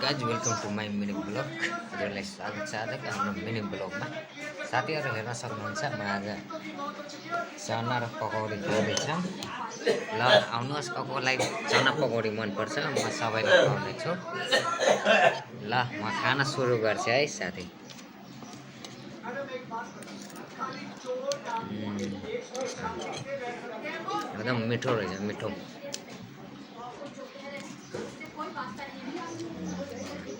Guys welcome to my mini blog. हजुरलाई स्वागत छ आजको हाम्रो मिनी ब्लगमा। साथीहरू हेर्न सक्नुहुन्छ म आज चना र पकौडी खाँदैछु। ल आउनुहोस्, कसलाई चना पकौडी मनपर्छ म सबैलाई खुवाउँदैछु। ल म खाना सुरु गर्छु है साथी। एकदम मिठो रहेछ, मिठो।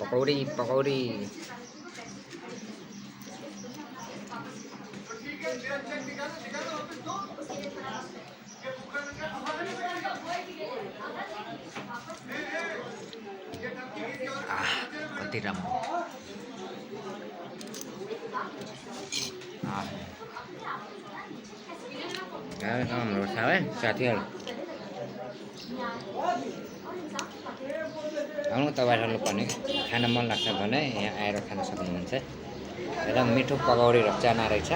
पकौडी पकौडी कति राम्रो। राम्रो छ है साथीहरू। आउनु तपाईँहरू पनि खान मन लाग्छ भने यहाँ आएर खान सक्नुहुन्छ। एकदम मिठो पकौडी र चना रहेछ।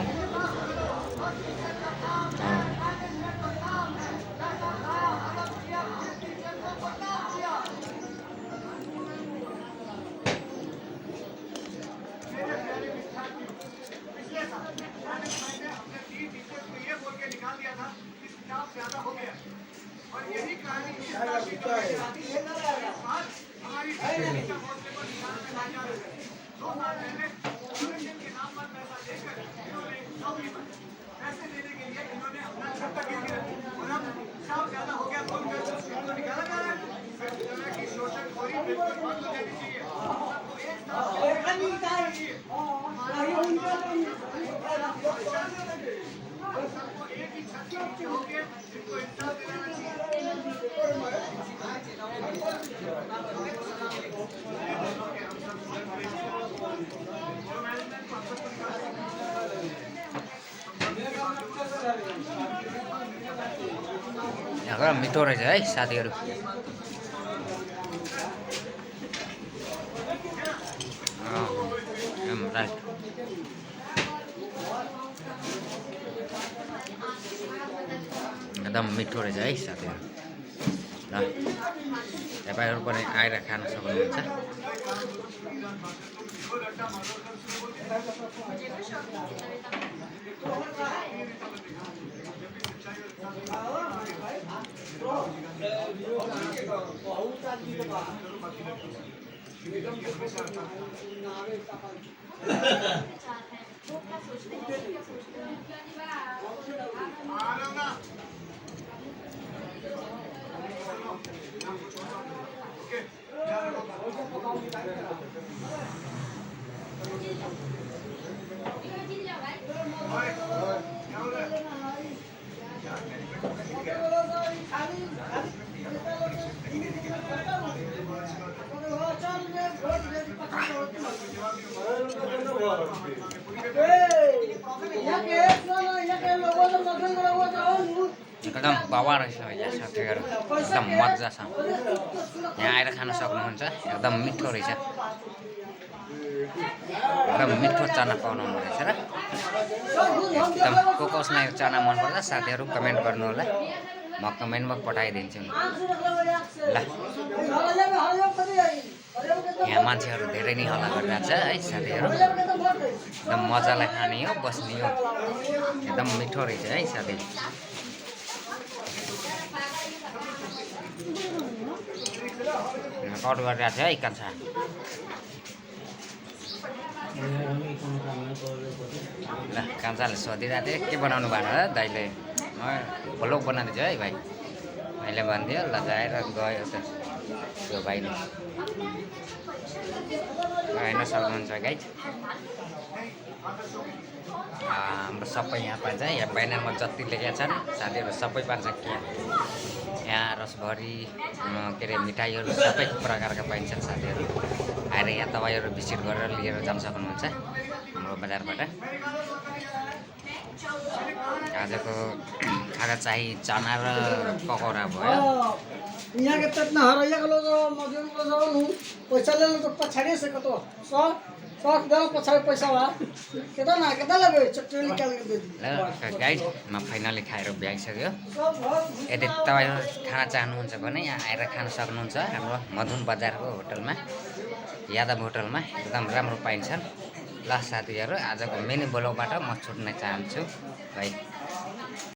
मिठो रहेछ है साथीहरू। राइट। एकदम मिठो रहेछ है साथीहरू। ल तपाईँहरू पनि आएर खान सक्नुहुन्छ। एकदम बाबा रहेछ साथीहरू। एकदम मजा छ। यहाँ आएर खान सक्नुहुन्छ। एकदम मिठो रहेछ। एकदम मिठो चना पाउनु रहेछ र एकदम कसलाई चना मनपर्छ साथीहरू कमेन्ट गर्नु होला। म कमेन्टमा पठाइदिन्छु नि। ल यहाँ मान्छेहरू धेरै नै हल्ला गरिरहेको छ है साथीहरू। एकदम मजालाई खाने हो, बस्ने हो। एकदम मिठो रहेछ है साथी। कट गरिरहेको छ है कान्छा। ल कान्छाले सोधिरहेको थियो के बनाउनु भएको र दाइले। भ्लग बनाउँदैछ है भाइ। भाइले भनिदियो ल जाएर गयो त त्यो भाइले। हेर्न सक्नुहुन्छ गाइज। हाम्रो सबै यहाँ पाइन्छ। यहाँ ब्यानरमा जति लेखेका छन् साथीहरू सबै पाइन्छ। यहाँ रसभरी के अरे मिठाईहरू सबै प्रकारका पाइन्छन् साथीहरू। आएर यहाँ तपाईँहरू भिजिट गरेर लिएर जान सक्नुहुन्छ हाम्रो बजारबाट। आजको खाना चाहिँ चना र पकौडा भयो। यहाँ के तक ना हरैया के लोग मजदूर को जाओ पैसा ले लो तो पछाड़ी से कतो 100 दल पछाड़ी पैसा वा केता ना केता लगे चट्टी निकाल के दे ल गाइज म फाइनली खाएर भ्याइसक्यो। यदि तपाईँहरू खाना चाहनुहुन्छ भने यहाँ आएर खान सक्नुहुन्छ हाम्रो मधुन बजारको होटलमा। यादव होटलमा एकदम राम्रो पाइन्छन्। ल साथीहरू आजको मिनी ब्लगबाट म छुट्न चाहन्छु। भाइ